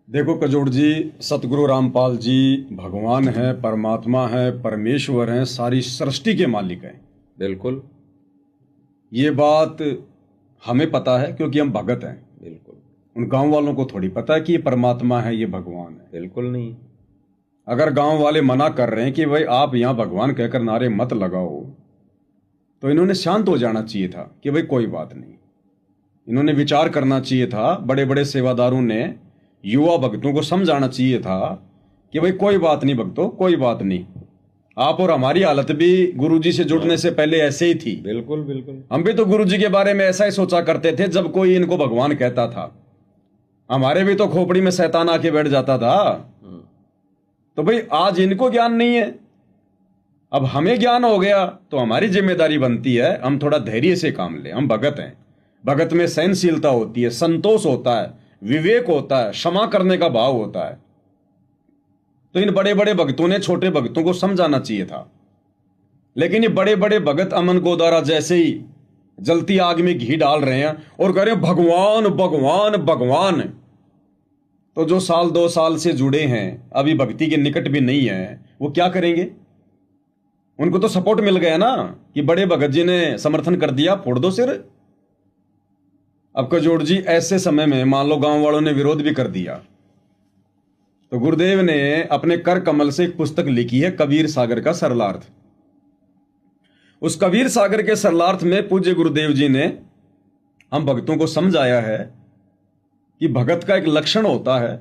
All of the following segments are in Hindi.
देखो कजोड़ जी, सतगुरु रामपाल जी भगवान है, परमात्मा है, परमेश्वर हैं, सारी सृष्टि के मालिक हैं। बिल्कुल। ये बात हमें पता है क्योंकि हम भगत हैं। बिल्कुल। उन गांव वालों को थोड़ी पता है कि ये परमात्मा है, ये भगवान है। बिल्कुल नहीं। अगर गांव वाले मना कर रहे हैं कि भाई आप यहाँ भगवान कहकर नारे मत लगाओ, तो इन्होंने शांत हो जाना चाहिए था कि भाई कोई बात नहीं। इन्होंने विचार करना चाहिए था, बड़े बड़े सेवादारों ने युवा भक्तों को समझाना चाहिए था कि भाई कोई बात नहीं भक्तों, कोई बात नहीं। आप और हमारी हालत भी गुरुजी से जुड़ने से पहले ऐसे ही थी। बिल्कुल बिल्कुल। हम भी तो गुरुजी के बारे में ऐसा ही सोचा करते थे जब कोई इनको भगवान कहता था। हमारे भी तो खोपड़ी में शैतान आके बैठ जाता था। तो भाई आज इनको ज्ञान नहीं है, अब हमें ज्ञान हो गया, तो हमारी जिम्मेदारी बनती है हम थोड़ा धैर्य से काम लें। हम भगत हैं, भगत में सहनशीलता होती है, संतोष होता है, विवेक होता है, क्षमा करने का भाव होता है। तो इन बड़े बड़े भक्तों ने छोटे भक्तों को समझाना चाहिए था, लेकिन ये बड़े बड़े भगत अमन गोदारा जैसे ही जलती आग में घी डाल रहे हैं और कह रहे हैं भगवान भगवान भगवान। तो जो साल 2 साल से जुड़े हैं, अभी भक्ति के निकट भी नहीं है, वो क्या करेंगे? उनको तो सपोर्ट मिल गया ना कि बड़े भगत जी ने समर्थन कर दिया, फोड़ दो सिर। अब कजोड़ जी, ऐसे समय में मान लो गांव वालों ने विरोध भी कर दिया, तो गुरुदेव ने अपने कर कमल से एक पुस्तक लिखी है, कबीर सागर का सरलार्थ। उस कबीर सागर के सरलार्थ में पूज्य गुरुदेव जी ने हम भक्तों को समझाया है कि भगत का एक लक्षण होता है।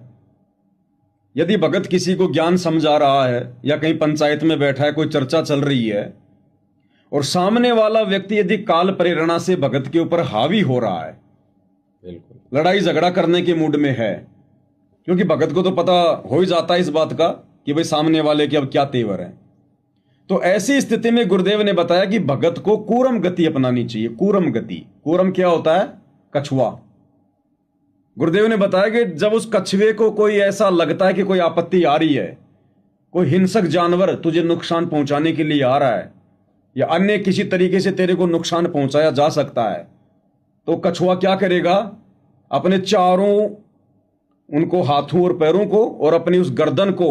यदि भगत किसी को ज्ञान समझा रहा है या कहीं पंचायत में बैठा है, कोई चर्चा चल रही है, और सामने वाला व्यक्ति यदि काल प्रेरणा से भगत के ऊपर हावी हो रहा है, बिल्कुल लड़ाई झगड़ा करने के मूड में है, क्योंकि भगत को तो पता हो ही जाता है इस बात का कि भाई सामने वाले के अब क्या तेवर है, तो ऐसी स्थिति में गुरुदेव ने बताया कि भगत को कूरम गति अपनानी चाहिए। कूरम गति, कूरम क्या होता है? कछुआ। गुरुदेव ने बताया कि जब उस कछुए को कोई ऐसा लगता है कि कोई आपत्ति आ रही है, कोई हिंसक जानवर तुझे नुकसान पहुंचाने के लिए आ रहा है, या अन्य किसी तरीके से तेरे को नुकसान पहुंचाया जा सकता है, तो कछुआ क्या करेगा? अपने चारों उनको हाथों और पैरों को और अपनी उस गर्दन को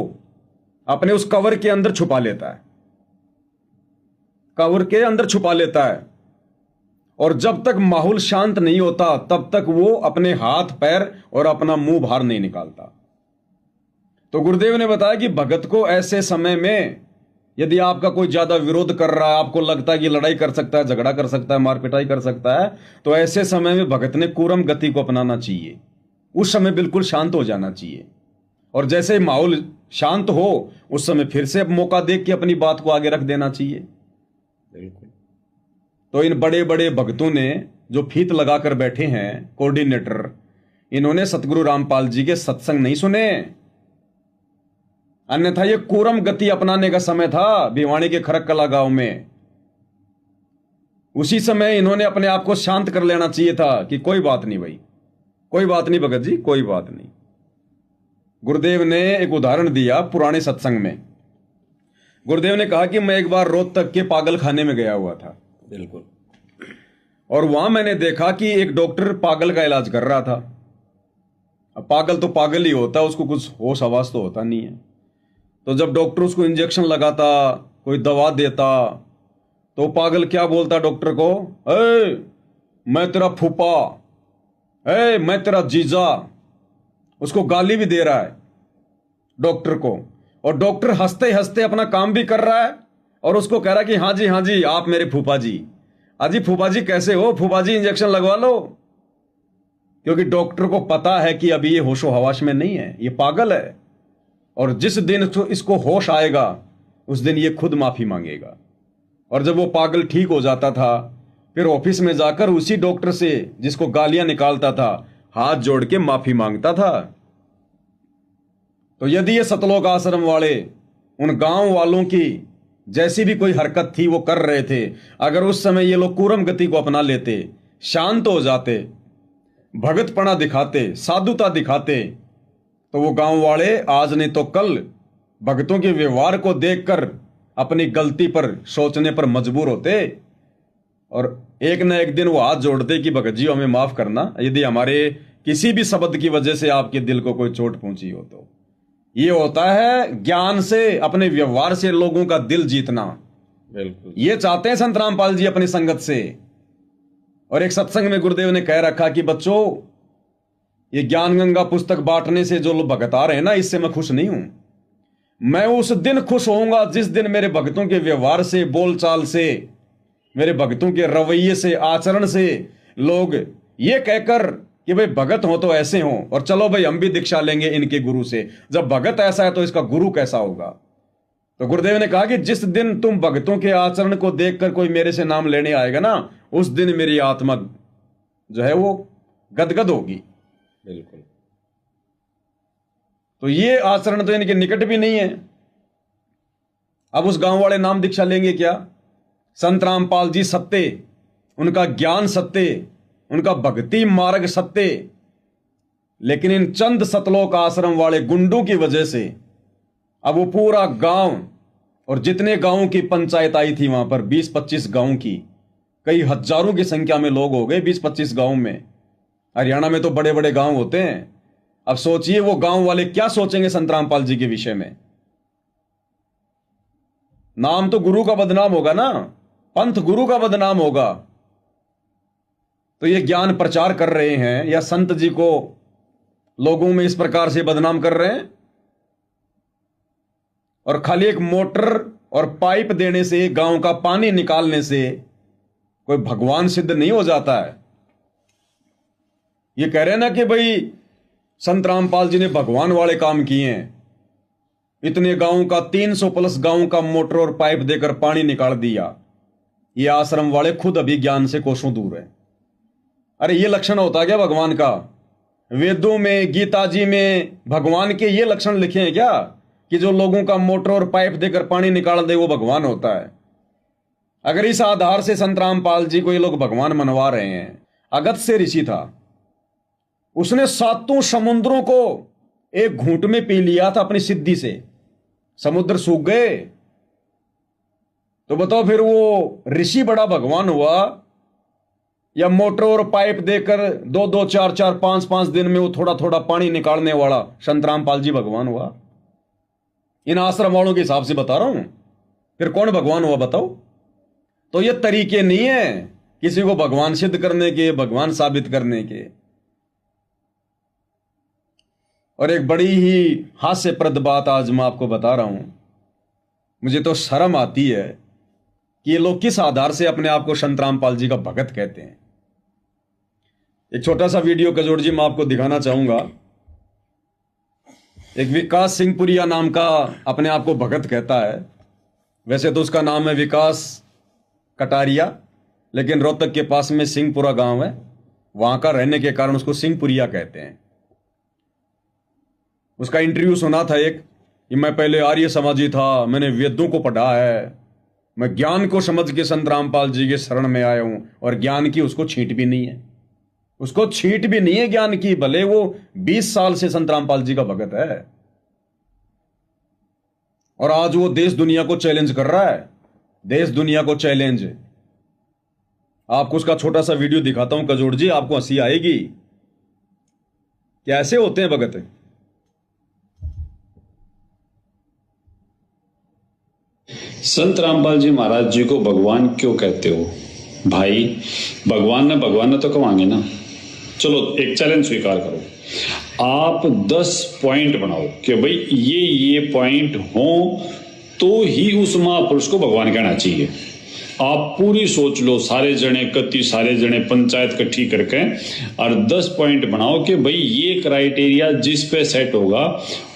अपने उस कवर के अंदर छुपा लेता है, कवर के अंदर छुपा लेता है, और जब तक माहौल शांत नहीं होता तब तक वो अपने हाथ पैर और अपना मुंह बाहर नहीं निकालता। तो गुरुदेव ने बताया कि भगत को ऐसे समय में यदि आपका कोई ज्यादा विरोध कर रहा है, आपको लगता है कि लड़ाई कर सकता है, झगड़ा कर सकता है, मार पिटाई कर सकता है, तो ऐसे समय में भगत ने कूरम गति को अपनाना चाहिए। उस समय बिल्कुल शांत हो जाना चाहिए, और जैसे ही माहौल शांत हो उस समय फिर से मौका देख के अपनी बात को आगे रख देना चाहिए। बिल्कुल। तो इन बड़े बड़े भक्तों ने जो फीत लगाकर बैठे हैं, कोऑर्डिनेटर, इन्होंने सतगुरु रामपाल जी के सत्संग नहीं सुने, अन्यथा ये कूरम गति अपनाने का समय था भिवानी के खरककला गांव में। उसी समय इन्होंने अपने आप को शांत कर लेना चाहिए था कि कोई बात नहीं भाई, कोई बात नहीं भगत जी, कोई बात नहीं। गुरुदेव ने एक उदाहरण दिया पुराने सत्संग में। गुरुदेव ने कहा कि मैं एक बार रोहतक के पागल खाने में गया हुआ था। बिल्कुल। और वहां मैंने देखा कि एक डॉक्टर पागल का इलाज कर रहा था। अब पागल तो पागल ही होता है, उसको कुछ होश आवास तो होता नहीं है। तो जब डॉक्टर उसको इंजेक्शन लगाता, कोई दवा देता, तो पागल क्या बोलता डॉक्टर को? मैं तेरा फूफा, मैं तेरा जीजा। उसको गाली भी दे रहा है डॉक्टर को, और डॉक्टर हंसते हंसते अपना काम भी कर रहा है और उसको कह रहा है कि हाँ जी आप मेरे फूफा जी। अजी फूफा जी कैसे हो? फूफा जी इंजेक्शन लगवा लो। क्योंकि डॉक्टर को पता है कि अभी ये होशो हवाश में नहीं है, ये पागल है, और जिस दिन इसको होश आएगा उस दिन ये खुद माफी मांगेगा। और जब वो पागल ठीक हो जाता था, फिर ऑफिस में जाकर उसी डॉक्टर से जिसको गालियां निकालता था हाथ जोड़ के माफी मांगता था। तो यदि ये सतलोक आश्रम वाले उन गांव वालों की जैसी भी कोई हरकत थी वो कर रहे थे, अगर उस समय ये लोग कूरम गति को अपना लेते, शांत हो जाते, भगतपना दिखाते, साधुता दिखाते, तो वो गांव वाले आज नहीं तो कल भक्तों के व्यवहार को देखकर अपनी गलती पर सोचने पर मजबूर होते, और एक न एक दिन वो हाथ जोड़ते कि भगत जी हमें माफ करना, यदि हमारे किसी भी शब्द की वजह से आपके दिल को कोई चोट पहुंची हो तो ये होता है ज्ञान से, अपने व्यवहार से लोगों का दिल जीतना। बिल्कुल। ये चाहते हैं संत रामपाल जी अपनी संगत से। और एक सत्संग में गुरुदेव ने कह रखा कि बच्चों, ये ज्ञान गंगा पुस्तक बांटने से जो लोग भगत आ रहे हैं ना, इससे मैं खुश नहीं हूं। मैं उस दिन खुश होऊंगा जिस दिन मेरे भक्तों के व्यवहार से, बोलचाल से, मेरे भक्तों के रवैये से, आचरण से लोग ये कहकर कि भाई भगत हो तो ऐसे हो, और चलो भाई हम भी दीक्षा लेंगे इनके गुरु से। जब भगत ऐसा है तो इसका गुरु कैसा होगा। तो गुरुदेव ने कहा कि जिस दिन तुम भक्तों के आचरण को देखकर कोई मेरे से नाम लेने आएगा ना, उस दिन मेरी आत्मा जो है वो गदगद होगी। बिल्कुल। तो ये आचरण तो इनके निकट भी नहीं है। अब उस गांव वाले नाम दीक्षा लेंगे क्या? संत रामपाल जी सत्य, उनका ज्ञान सत्य, उनका भक्ति मार्ग सत्य, लेकिन इन चंद सतलोक आश्रम वाले गुंडों की वजह से अब वो पूरा गांव और जितने गांवों की पंचायत आई थी वहां पर 20-25 गांव की, कई हजारों की संख्या में लोग हो गए 20-25 गांव में। हरियाणा में तो बड़े बड़े गांव होते हैं। अब सोचिए वो गांव वाले क्या सोचेंगे संत रामपाल जी के विषय में। नाम तो गुरु का बदनाम होगा ना, पंथ गुरु का बदनाम होगा। तो ये ज्ञान प्रचार कर रहे हैं या संत जी को लोगों में इस प्रकार से बदनाम कर रहे हैं। और खाली एक मोटर और पाइप देने से, गांव का पानी निकालने से कोई भगवान सिद्ध नहीं हो जाता है। ये कह रहे हैं ना कि भाई संत रामपाल जी ने भगवान वाले काम किए हैं। इतने गांव का 300+ गांव का मोटर और पाइप देकर पानी निकाल दिया। ये आश्रम वाले खुद अभी ज्ञान से कोसों दूर है। अरे ये लक्षण होता क्या भगवान का? वेदों में, गीता जी में भगवान के ये लक्षण लिखे हैं क्या कि जो लोगों का मोटर और पाइप देकर पानी निकाल दे वो भगवान होता है? अगर इस आधार से संत रामपाल जी को ये लोग भगवान मनवा रहे हैं। अगस्त्य ऋषि था, उसने 7 समुद्रों को एक घूंट में पी लिया था अपनी सिद्धि से। समुद्र सूख गए। तो बताओ फिर वो ऋषि बड़ा भगवान हुआ या मोटर और पाइप देकर 2-2, 4-4, 5-5 दिन में वो थोड़ा थोड़ा पानी निकालने वाला संत रामपाल जी भगवान हुआ? इन आश्रम वालों के हिसाब से बता रहा हूं। फिर कौन भगवान हुआ बताओ? तो ये तरीके नहीं है किसी को भगवान सिद्ध करने के, भगवान साबित करने के। और एक बड़ी ही हास्यप्रद बात आज मैं आपको बता रहा हूं। मुझे तो शर्म आती है कि ये लोग किस आधार से अपने आप को संत रामपाल जी का भगत कहते हैं। एक छोटा सा वीडियो कजोड़ जी मैं आपको दिखाना चाहूंगा। एक विकास सिंहपुरिया नाम का अपने आप को भगत कहता है। वैसे तो उसका नाम है विकास कटारिया, लेकिन रोहतक के पास में सिंहपुरा गांव है, वहां का रहने के कारण उसको सिंहपुरिया कहते हैं। उसका इंटरव्यू सुना था एक कि मैं पहले आर्य समाजी था, मैंने वेदों को पढ़ा है, मैं ज्ञान को समझ के संत रामपाल जी के शरण में आया हूं। और ज्ञान की उसको छींट भी नहीं है, उसको छींट भी नहीं है ज्ञान की, भले वो 20 साल से संत रामपाल जी का भगत है। और आज वो देश दुनिया को चैलेंज कर रहा है, देश दुनिया को चैलेंज। आपको उसका छोटा सा वीडियो दिखाता हूं कजोड़ जी, आपको हंसी आएगी। कैसे होते हैं भगत। संत रामपाल जी महाराज जी को भगवान क्यों कहते हो भाई? भगवान ने तो कमांगे ना। चलो एक चैलेंज स्वीकार करो, आप 10 पॉइंट बनाओ कि भाई ये पॉइंट हो तो ही उस महापुरुष को भगवान कहना चाहिए। आप पूरी सोच लो, सारे जने पंचायत इकट्ठी करके और 10 पॉइंट बनाओ कि भाई ये क्राइटेरिया जिस पे सेट होगा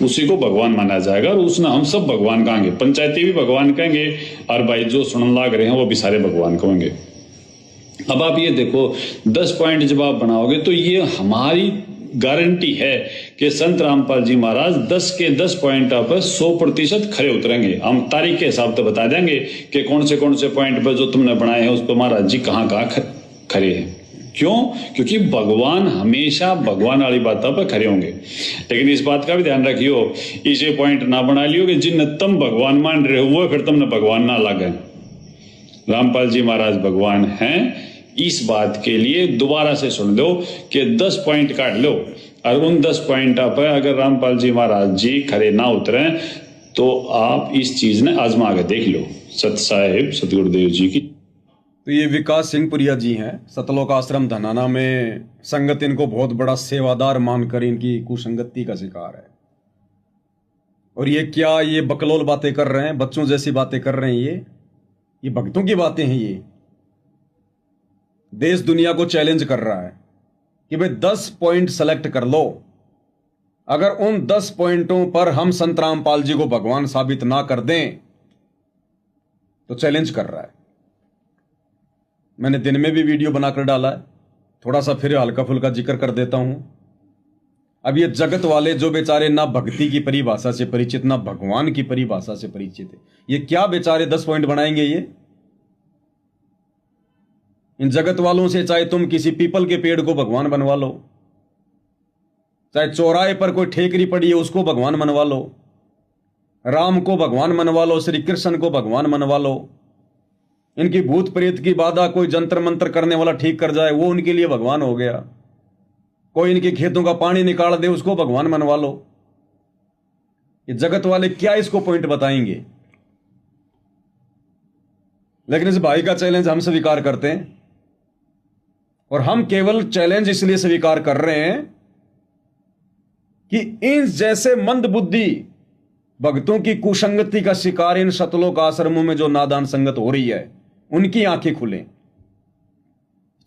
उसी को भगवान माना जाएगा और उसने हम सब भगवान कहेंगे, पंचायती भी भगवान कहेंगे और भाई जो सुनने लाग रहे हैं वो भी सारे भगवान कहेंगे। अब आप ये देखो 10 पॉइंट जब आप बनाओगे तो ये हमारी गारंटी है कि संत रामपाल जी महाराज 10 के 10 पॉइंट पर 100% खरे उतरेंगे। हम तारीख के हिसाब से बता देंगे कि कौन से पॉइंट पर जो तुमने बनाए हैं उस पर महाराज जी कहाँ खरे हैं। क्यों? क्योंकि भगवान हमेशा भगवान वाली बातों पर खरे होंगे। लेकिन इस बात का भी ध्यान रखियो, इसे पॉइंट ना बना लियो कि जिन तुम भगवान मान रहे हो वो फिर तुमने भगवान ना लगे। रामपाल जी महाराज भगवान हैं इस बात के लिए दोबारा से सुन लो कि 10 पॉइंट काट लो, और उन 10 पॉइंट पर अगर रामपाल जी महाराज जी खरे ना उतरे तो आप इस चीज ने आजमा के देख लो। सत साहिब सतगुरुदेव जी की। तो ये विकास सिंह पुरिया जी हैं, सतलोक आश्रम धनाना में। संगत इनको बहुत बड़ा सेवादार मानकर इनकी कुसंगति का शिकार है। और ये क्या ये बकलोल बातें कर रहे हैं, बच्चों जैसी बातें कर रहे हैं। ये भक्तों की बातें हैं। ये देश दुनिया को चैलेंज कर रहा है कि भाई 10 पॉइंट सेलेक्ट कर लो। अगर उन 10 पॉइंटों पर हम संत रामपाल जी को भगवान साबित ना कर दें तो चैलेंज कर रहा है। मैंने दिन में भी वीडियो बनाकर डाला है, थोड़ा सा फिर हल्का फुल्का जिक्र कर देता हूं। अब ये जगत वाले जो बेचारे ना भक्ति की परिभाषा से परिचित ना भगवान की परिभाषा से परिचित है, ये क्या बेचारे 10 पॉइंट बनाएंगे। ये इन जगत वालों से चाहे तुम किसी पीपल के पेड़ को भगवान बनवा लो, चाहे चौराहे पर कोई ठेकरी पड़ी है उसको भगवान मनवा लो, राम को भगवान मनवा लो, श्री कृष्ण को भगवान मनवा लो। इनकी भूत प्रेत की बाधा कोई जंतर मंत्र करने वाला ठीक कर जाए वो उनके लिए भगवान हो गया। कोई इनके खेतों का पानी निकाल दे उसको भगवान मनवा लो। ये जगत वाले क्या इसको पॉइंट बताएंगे। लेकिन इस भाई का चैलेंज हम स्वीकार करते हैं, और हम केवल चैलेंज इसलिए स्वीकार कर रहे हैं कि इन जैसे मंद बुद्धि भक्तों की कुसंगति का शिकार इन सतलोक आश्रमों में जो नादान संगत हो रही है उनकी आंखें खुले।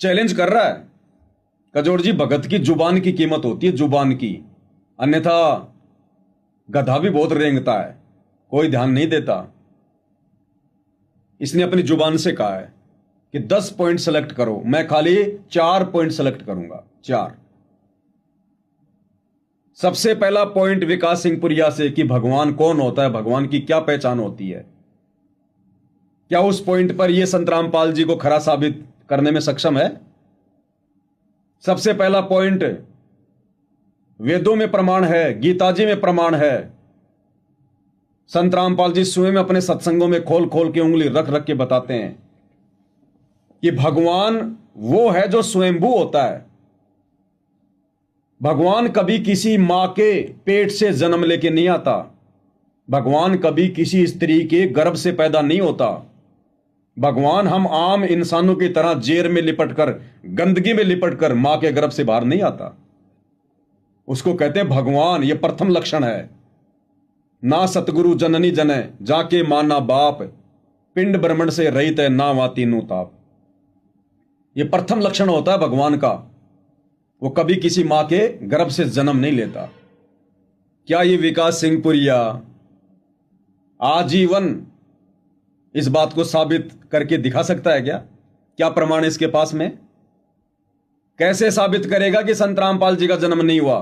चैलेंज कर रहा है कजोड़ जी, भगत की जुबान की कीमत होती है, जुबान की, अन्यथा गधा भी बहुत रेंगता है, कोई ध्यान नहीं देता। इसने अपनी जुबान से कहा है कि 10 पॉइंट सेलेक्ट करो, मैं खाली 4 पॉइंट सेलेक्ट करूंगा। 4। सबसे पहला पॉइंट विकास सिंह पुरिया से कि भगवान कौन होता है, भगवान की क्या पहचान होती है। क्या उस पॉइंट पर यह संत रामपाल जी को खरा साबित करने में सक्षम है। सबसे पहला पॉइंट वेदों में प्रमाण है, गीता जी में प्रमाण है। संत रामपाल जी स्वयं अपने सत्संगों में खोल खोल के उंगली रख रख के बताते हैं कि भगवान वो है जो स्वयंभू होता है। भगवान कभी किसी मां के पेट से जन्म लेके नहीं आता। भगवान कभी किसी स्त्री के गर्भ से पैदा नहीं होता। भगवान हम आम इंसानों की तरह जेर में लिपटकर, गंदगी में लिपटकर मां के गर्भ से बाहर नहीं आता। उसको कहते हैं भगवान। यह प्रथम लक्षण है। ना सतगुरु जननी जने जाके माना बाप, पिंड ब्रह्मण से रहित है ना वाती नु ताप। यह प्रथम लक्षण होता है भगवान का, वो कभी किसी मां के गर्भ से जन्म नहीं लेता। क्या ये विकास सिंह पुरिया आजीवन इस बात को साबित करके दिखा सकता है क्या? क्या प्रमाण इसके पास में? कैसे साबित करेगा कि संत रामपाल जी का जन्म नहीं हुआ?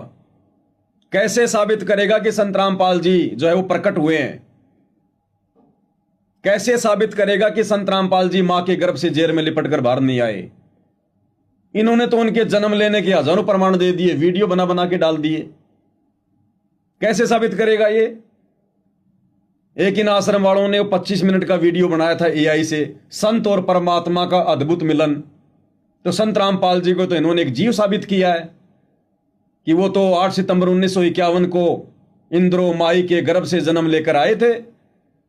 कैसे साबित करेगा कि संत रामपाल जी जो है वो प्रकट हुए हैं? कैसे साबित करेगा कि संत रामपाल जी मां के गर्भ से जेर में लिपटकर बाहर नहीं आए? इन्होंने तो उनके जन्म लेने के हजारों प्रमाण दे दिए, वीडियो बना बना के डाल दिए। कैसे साबित करेगा ये? एक इन आश्रम वालों ने 25 मिनट का वीडियो बनाया था एआई से, संत और परमात्मा का अद्भुत मिलन। तो संत रामपाल जी को तो इन्होंने एक जीव साबित किया है कि वो तो 8 सितंबर 1951 को इंद्रो माई के गर्भ से जन्म लेकर आए थे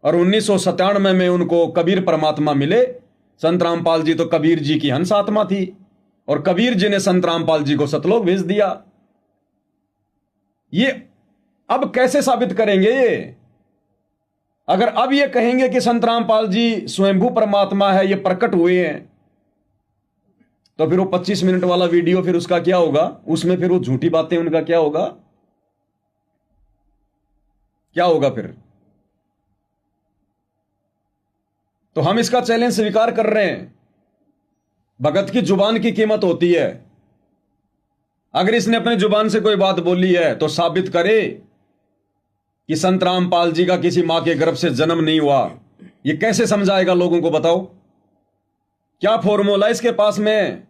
और 1997 में उनको कबीर परमात्मा मिले। संत रामपाल जी तो कबीर जी की हंस आत्मा थी और कबीर जी ने संत रामपाल जी को सतलोक भेज दिया। ये अब कैसे साबित करेंगे ये? अगर अब ये कहेंगे कि संत रामपाल जी स्वयंभू परमात्मा है, ये प्रकट हुए हैं, तो फिर वो 25 मिनट वाला वीडियो फिर उसका क्या होगा? उसमें फिर वो झूठी बातें उनका क्या होगा? क्या होगा फिर? तो हम इसका चैलेंज स्वीकार कर रहे हैं। भगत की जुबान की कीमत होती है। अगर इसने अपनी जुबान से कोई बात बोली है तो साबित करे कि संत रामपाल जी का किसी मां के गर्भ से जन्म नहीं हुआ। ये कैसे समझाएगा लोगों को? बताओ क्या फॉर्मूला इसके पास में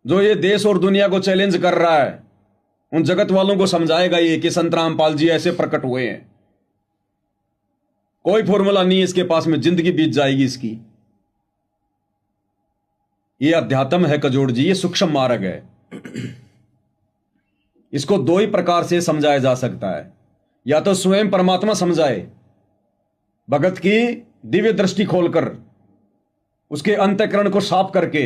जो ये देश और दुनिया को चैलेंज कर रहा है? उन जगत वालों को समझाएगा ये कि संत रामपाल जी ऐसे प्रकट हुए हैं? कोई फॉर्मूला नहीं है इसके पास में, जिंदगी बीत जाएगी इसकी। ये अध्यात्म है कजोड़ जी, ये सूक्ष्म मार्ग है। इसको दो ही प्रकार से समझाया जा सकता है, या तो स्वयं परमात्मा समझाए, भगत की दिव्य दृष्टि खोलकर, उसके अंतःकरण को साफ करके,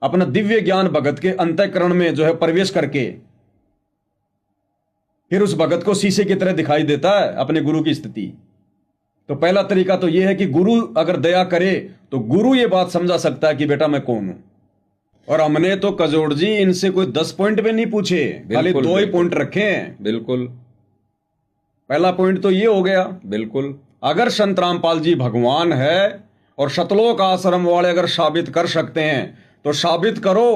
अपना दिव्य ज्ञान भगत के अंतःकरण में जो है प्रवेश करके, फिर उस भगत को शीशे की तरह दिखाई देता है अपने गुरु की स्थिति। तो पहला तरीका तो यह है कि गुरु अगर दया करे तो गुरु ये बात समझा सकता है कि बेटा मैं कौन हूं। और हमने तो कजोड़ जी इनसे कोई 10 पॉइंट भी नहीं पूछे, खाली 2 ही पॉइंट रखे हैं। बिल्कुल। पहला पॉइंट तो ये हो गया, बिल्कुल। अगर संत रामपाल जी भगवान है और शतलोक आश्रम वाले अगर साबित कर सकते हैं तो साबित करो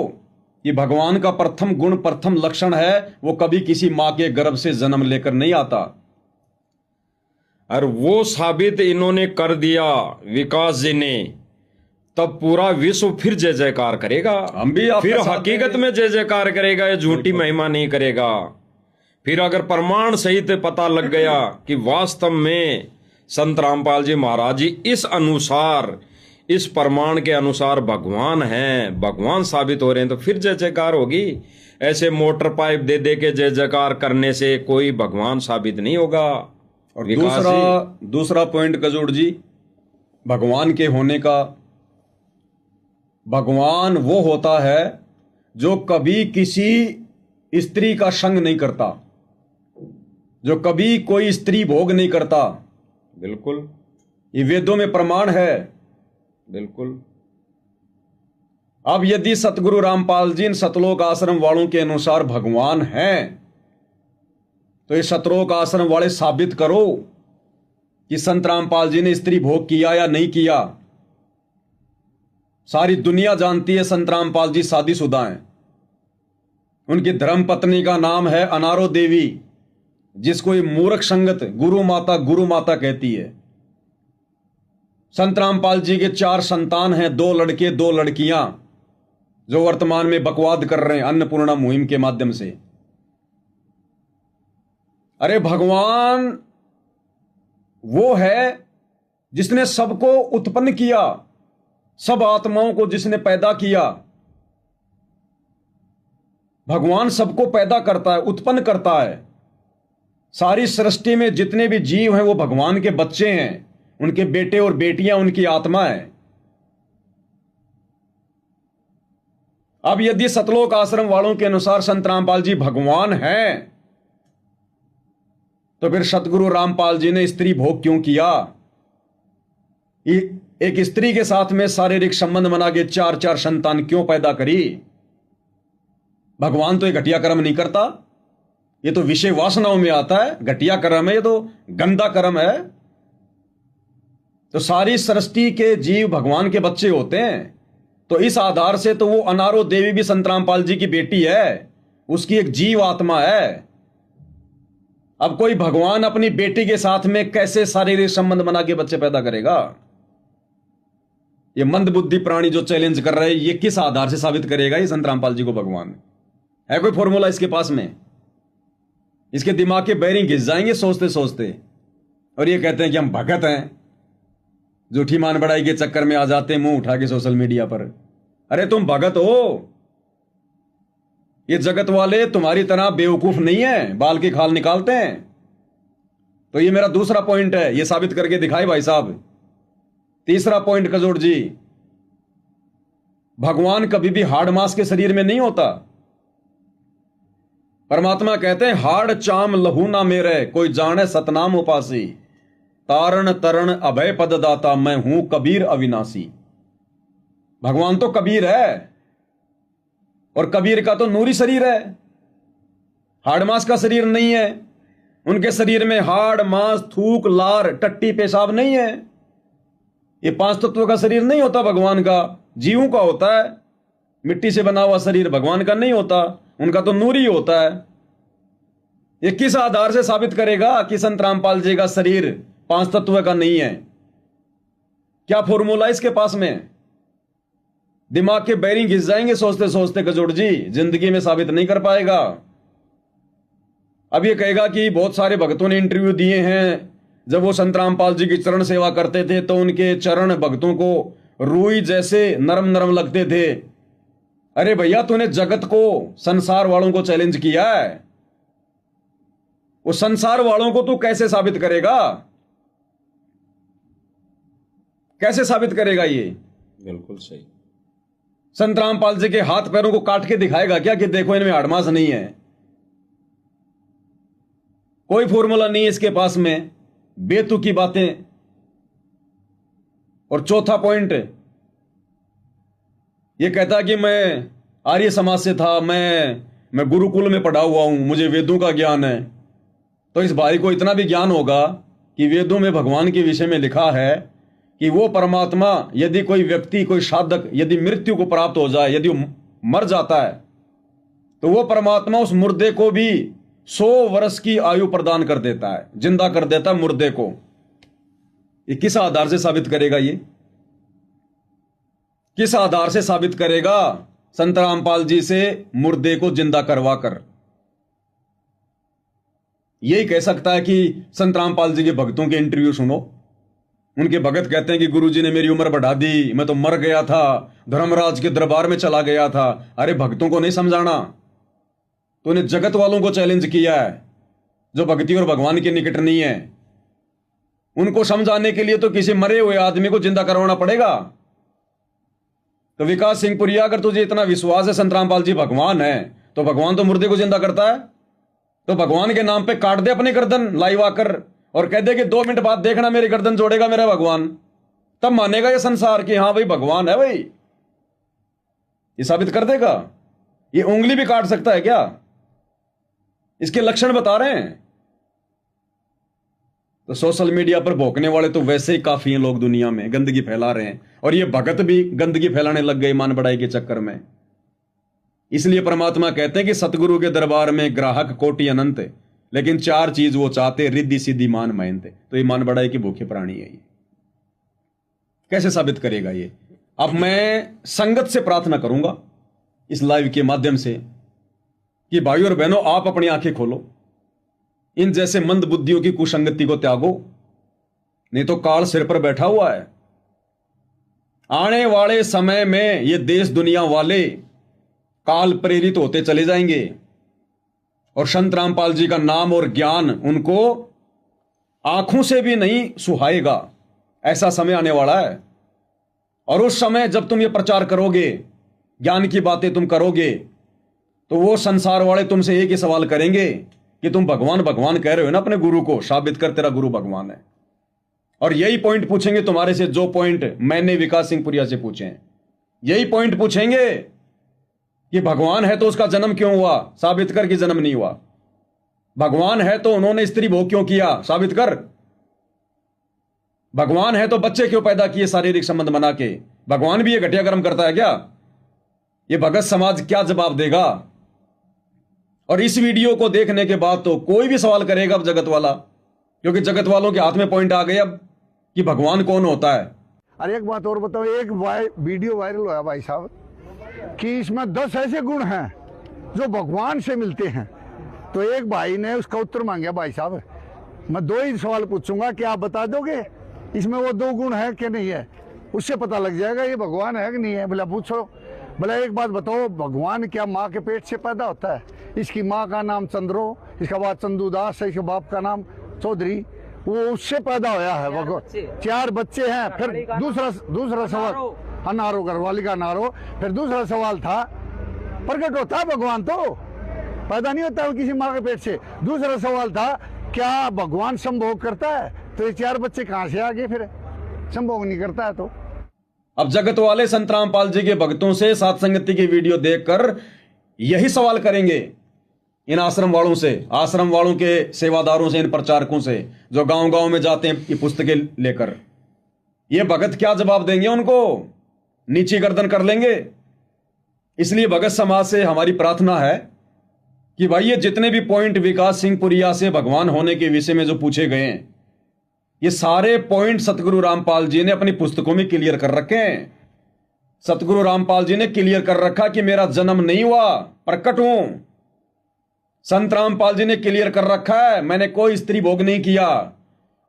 कि भगवान का प्रथम गुण, प्रथम लक्षण है वो कभी किसी मां के गर्भ से जन्म लेकर नहीं आता। और वो साबित इन्होंने कर दिया विकास जी ने, तब पूरा विश्व फिर जय जयकार करेगा। हम भी आपके फिर साथ हकीकत में जय जयकार करेगा, ये झूठी महिमा नहीं करेगा। फिर अगर प्रमाण सहित पता लग गया कि वास्तव में संत रामपाल जी महाराज जी इस अनुसार, इस प्रमाण के अनुसार भगवान हैं, भगवान साबित हो रहे हैं, तो फिर जय जयकार होगी। ऐसे मोटर पाइप दे दे के जय जयकार करने से कोई भगवान साबित नहीं होगा। और दूसरा पॉइंट कजोड़ जी, भगवान के होने का, भगवान वो होता है जो कभी किसी स्त्री का संग नहीं करता, जो कभी कोई स्त्री भोग नहीं करता। बिल्कुल, ये वेदों में प्रमाण है। बिल्कुल। अब यदि सतगुरु रामपाल जी इन सतलोक आश्रम वालों के अनुसार भगवान हैं तो ये सतलोक आश्रम वाले साबित करो कि संत रामपाल जी ने स्त्री भोग किया या नहीं किया। सारी दुनिया जानती है संत रामपाल जी शादीशुदा हैं। उनकी धर्म पत्नी का नाम है अनारो देवी, जिसको ये मूर्ख संगत गुरु माता कहती है। संत रामपाल जी के 4 संतान हैं, 2 लड़के 2 लड़कियां, जो वर्तमान में बकवाद कर रहे हैं अन्नपूर्णा मुहिम के माध्यम से। अरे भगवान वो है जिसने सबको उत्पन्न किया, सब आत्माओं को जिसने पैदा किया। भगवान सबको पैदा करता है, उत्पन्न करता है। सारी सृष्टि में जितने भी जीव हैं वो भगवान के बच्चे हैं, उनके बेटे और बेटियां उनकी आत्मा है। अब यदि सतलोक आश्रम वालों के अनुसार संत रामपाल जी भगवान हैं तो फिर सतगुरु रामपाल जी ने स्त्री भोग क्यों किया? एक स्त्री के साथ में शारीरिक संबंध बना के 4 संतान क्यों पैदा करी? भगवान तो ये घटिया कर्म नहीं करता, ये तो विषय वासनाओं में आता है। घटिया कर्म है, ये तो गंदा कर्म है। तो सारी सृष्टि के जीव भगवान के बच्चे होते हैं। तो इस आधार से तो वो अनारो देवी भी संत रामपाल जी की बेटी है, उसकी एक जीव आत्मा है। अब कोई भगवान अपनी बेटी के साथ में कैसे शारीरिक संबंध बना के बच्चे पैदा करेगा? ये मंद बुद्धि प्राणी जो चैलेंज कर रहे हैं, ये किस आधार से साबित करेगा ये संत रामपाल जी को भगवान? है कोई फॉर्मूला इसके पास में? इसके दिमाग के बैरिंग घिस जाएंगे सोचते सोचते, और ये कहते हैं कि हम भगत हैं। झूठी मान बढ़ाई के चक्कर में आ जाते हैं मुंह उठा के सोशल मीडिया पर। अरे तुम भगत हो, ये जगत वाले तुम्हारी तरह बेवकूफ नहीं है, बाल की खाल निकालते हैं। तो ये मेरा दूसरा पॉइंट है, ये साबित करके दिखाए भाई साहब। तीसरा पॉइंट कजोड़ जी, भगवान कभी भी हाड़ मांस के शरीर में नहीं होता। परमात्मा कहते हैं हाड़ चाम लहू ना मेरे, कोई जाने सतनाम उपासी, तारण तरण अभय पद दाता, मैं हूं कबीर अविनाशी। भगवान तो कबीर है, और कबीर का तो नूरी शरीर है, हाड़ मांस का शरीर नहीं है। उनके शरीर में हाड़ मांस थूक लार टट्टी पेशाब नहीं है। ये 5 तत्वों का शरीर नहीं होता भगवान का, जीवों का होता है। मिट्टी से बना हुआ शरीर भगवान का नहीं होता, उनका तो नूरी होता है। ये किस आधार से साबित करेगा कि संत रामपाल जी का शरीर 5 तत्व का नहीं है? क्या फॉर्मूला इसके पास में? दिमाग के बैरिंग घिस जाएंगे सोचते सोचते कजोड़ जी, जिंदगी में साबित नहीं कर पाएगा। अब ये कहेगा कि बहुत सारे भक्तों ने इंटरव्यू दिए हैं, जब वो संत रामपाल जी की चरण सेवा करते थे तो उनके चरण भक्तों को रुई जैसे नरम नरम लगते थे। अरे भैया, तूने जगत को, संसार वालों को चैलेंज किया है, वो संसार वालों को तू कैसे साबित करेगा? कैसे साबित करेगा ये? बिल्कुल सही। संत रामपाल जी के हाथ पैरों को काट के दिखाएगा क्या कि देखो इनमें हाड़मास नहीं है? कोई फॉर्मूला नहीं है इसके पास में, बेतुकी बातें। और चौथा पॉइंट ये कहता कि मैं आर्य समाज से था, मैं गुरुकुल में पढ़ा हुआ हूं, मुझे वेदों का ज्ञान है। तो इस भाई को इतना भी ज्ञान होगा कि वेदों में भगवान के विषय में लिखा है कि वो परमात्मा, यदि कोई व्यक्ति, कोई साधक यदि मृत्यु को प्राप्त हो जाए, यदि वो मर जाता है, तो वो परमात्मा उस मुर्दे को भी 100 वर्ष की आयु प्रदान कर देता है, जिंदा कर देता है मुर्दे को। ये किस आधार से साबित करेगा? ये किस आधार से साबित करेगा? संत रामपाल जी से मुर्दे को जिंदा करवा कर। यही कह सकता है कि संत रामपाल जी के भक्तों के इंटरव्यू सुनो। उनके भगत कहते हैं कि गुरुजी ने मेरी उम्र बढ़ा दी, मैं तो मर गया था, धर्मराज के दरबार में चला गया था। अरे भक्तों को नहीं समझाना, तूने जगत वालों को चैलेंज किया है जो भक्ति और भगवान के निकट नहीं है। उनको समझाने के लिए तो किसी मरे हुए आदमी को जिंदा करवाना पड़ेगा। तो विकास सिंह पुरिया, अगर तुझे इतना विश्वास है संत रामपाल जी भगवान है, तो भगवान तो मुर्दे को जिंदा करता है, तो भगवान के नाम पे काट दे अपनी गर्दन लाइव आकर और कह दे कि 2 मिनट बाद देखना मेरी गर्दन जोड़ेगा मेरा भगवान। तब मानेगा ये संसार कि हाँ भाई भगवान है भाई। ये साबित कर देगा। ये उंगली भी काट सकता है क्या? इसके लक्षण बता रहे हैं। तो सोशल मीडिया पर भौंकने वाले तो वैसे ही काफी हैं लोग, दुनिया में गंदगी फैला रहे हैं, और ये भगत भी गंदगी फैलाने लग गए मान बढ़ाई के चक्कर में। इसलिए परमात्मा कहते हैं कि सतगुरु के दरबार में ग्राहक कोटि अनंत, लेकिन 4 चीज वो चाहते, रिद्धि सिद्धि मान महनते। तो ये मान बढ़ाई के भूखे प्राणी है। ये कैसे साबित करेगा ये? अब मैं संगत से प्रार्थना करूंगा इस लाइव के माध्यम से कि भाइयों और बहनों, आप अपनी आंखें खोलो, इन जैसे मंद बुद्धियों की कुसंगति को त्यागो, नहीं तो काल सिर पर बैठा हुआ है। आने वाले समय में ये देश दुनिया वाले काल प्रेरित होते चले जाएंगे और संत रामपाल जी का नाम और ज्ञान उनको आंखों से भी नहीं सुहाएगा। ऐसा समय आने वाला है। और उस समय जब तुम ये प्रचार करोगे, ज्ञान की बातें तुम करोगे, तो वो संसार वाले तुमसे एक ही सवाल करेंगे कि तुम भगवान भगवान कह रहे हो ना अपने गुरु को, साबित कर तेरा गुरु भगवान है। और यही पॉइंट पूछेंगे तुम्हारे से, जो पॉइंट मैंने विकास सिंह पुरिया से पूछे हैं। यही पॉइंट पूछेंगे कि भगवान है तो उसका जन्म क्यों हुआ, साबित कर कि जन्म नहीं हुआ। भगवान है तो उन्होंने स्त्री भोग क्यों किया, साबित कर। भगवान है तो बच्चे क्यों पैदा किए शारीरिक संबंध बना के, भगवान भी ये घटिया कर्म करता है क्या? ये भगत समाज क्या जवाब देगा? और इस वीडियो को देखने के बाद तो कोई भी सवाल करेगा अब जगत वाला, क्योंकि जगत वालों के हाथ में पॉइंट आ गए अब कि भगवान कौन होता है। अरे एक बात और बताओ, एक वीडियो वायरल हुआ भाई साहब कि इसमें 10 ऐसे गुण हैं जो भगवान से मिलते हैं। तो एक भाई ने उसका उत्तर मांगा, भाई साहब मैं 2 ही सवाल पूछूंगा, क्या आप बता दोगे इसमें वो 2 गुण है कि नहीं है? उससे पता लग जाएगा ये भगवान है कि नहीं है। बोला पूछो। बोला एक बात बताओ, भगवान क्या माँ के पेट से पैदा होता है? इसकी माँ का नाम चंद्रो, इसका बाद चंदूदास है, इसके बाप का नाम चौधरी, वो उससे पैदा होया है भगवान। 4 बच्चे हैं। फिर दूसरा सवाल, अनारो घरवाली का नारो। फिर दूसरा सवाल था, प्रकट होता है भगवान तो पैदा नहीं होता है किसी माँ के पेट से। दूसरा सवाल था, क्या भगवान संभोग करता है? तो ये 4 बच्चे कहाँ से आ गए? फिर संभोग नहीं करता है तो। अब जगत वाले संत रामपाल जी के भक्तों से सात संगति की वीडियो देखकर यही सवाल करेंगे, इन आश्रम वालों से, आश्रम वालों के सेवादारों से, इन प्रचारकों से जो गांव गांव में जाते हैं ये पुस्तकें लेकर। ये भगत क्या जवाब देंगे उनको? नीची गर्दन कर लेंगे। इसलिए भगत समाज से हमारी प्रार्थना है कि भाई ये जितने भी पॉइंट विकास सिंह पुरिया से भगवान होने के विषय में जो पूछे गए हैं, ये सारे पॉइंट सतगुरु रामपाल जी ने अपनी पुस्तकों में क्लियर कर रखे हैं। सतगुरु रामपाल जी ने क्लियर कर रखा कि मेरा जन्म नहीं हुआ, प्रकट हूं। संत रामपाल जी ने क्लियर कर रखा है मैंने कोई स्त्री भोग नहीं किया।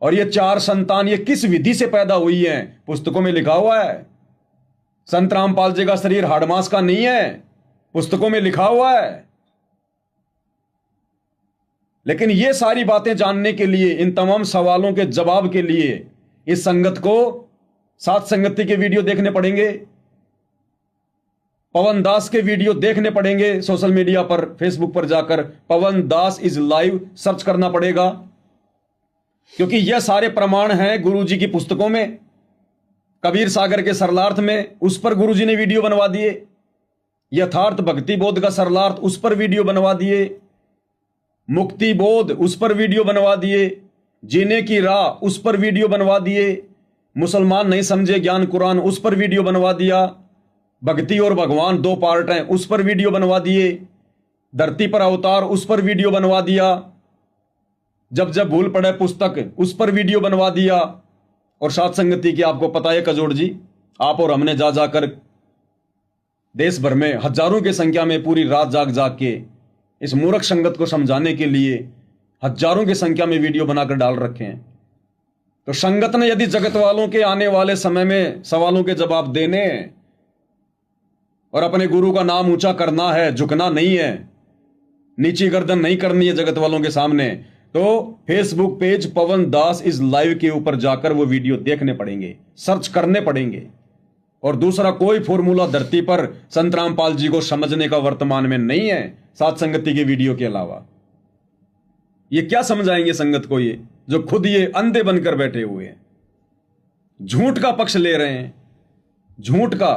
और ये 4 संतान ये किस विधि से पैदा हुई हैं, पुस्तकों में लिखा हुआ है। संत रामपाल जी का शरीर हाड़मास का नहीं है, पुस्तकों में लिखा हुआ है। लेकिन ये सारी बातें जानने के लिए, इन तमाम सवालों के जवाब के लिए इस संगत को सात संगति के वीडियो देखने पड़ेंगे, पवन दास के वीडियो देखने पड़ेंगे। सोशल मीडिया पर, फेसबुक पर जाकर पवन दास इज लाइव सर्च करना पड़ेगा, क्योंकि यह सारे प्रमाण हैं गुरुजी की पुस्तकों में, कबीर सागर के सरलार्थ में, उस पर गुरुजी ने वीडियो बनवा दिए। यथार्थ भक्ति बोध का सरलार्थ, उस पर वीडियो बनवा दिए। मुक्ति बोध, उस पर वीडियो बनवा दिए। जीने की राह, उस पर वीडियो बनवा दिए। मुसलमान नहीं समझे ज्ञान कुरान, उस पर वीडियो बनवा दिया। भक्ति और भगवान दो पार्ट हैं, उस पर वीडियो बनवा दिए। धरती पर अवतार, उस पर वीडियो बनवा दिया। जब जब भूल पड़े पुस्तक, उस पर वीडियो बनवा दिया। और सात संगति की आपको पता है कजोड़ जी, आप और हमने जा जाकर देश भर में हजारों की संख्या में पूरी रात जाग जाग के इस मूर्ख संगत को समझाने के लिए हजारों की संख्या में वीडियो बनाकर डाल रखे हैं। तो संगत ने यदि जगत वालों के आने वाले समय में सवालों के जवाब देने और अपने गुरु का नाम ऊंचा करना है, झुकना नहीं है, नीची गर्दन नहीं करनी है जगत वालों के सामने, तो Facebook page Pawan Das is live के ऊपर जाकर वो वीडियो देखने पड़ेंगे, सर्च करने पड़ेंगे। और दूसरा कोई फॉर्मूला धरती पर संत रामपाल जी को समझने का वर्तमान में नहीं है सात संगति के वीडियो के अलावा। ये क्या समझाएंगे संगत को, ये जो खुद ये अंधे बनकर बैठे हुए हैं, झूठ का पक्ष ले रहे हैं, झूठ का।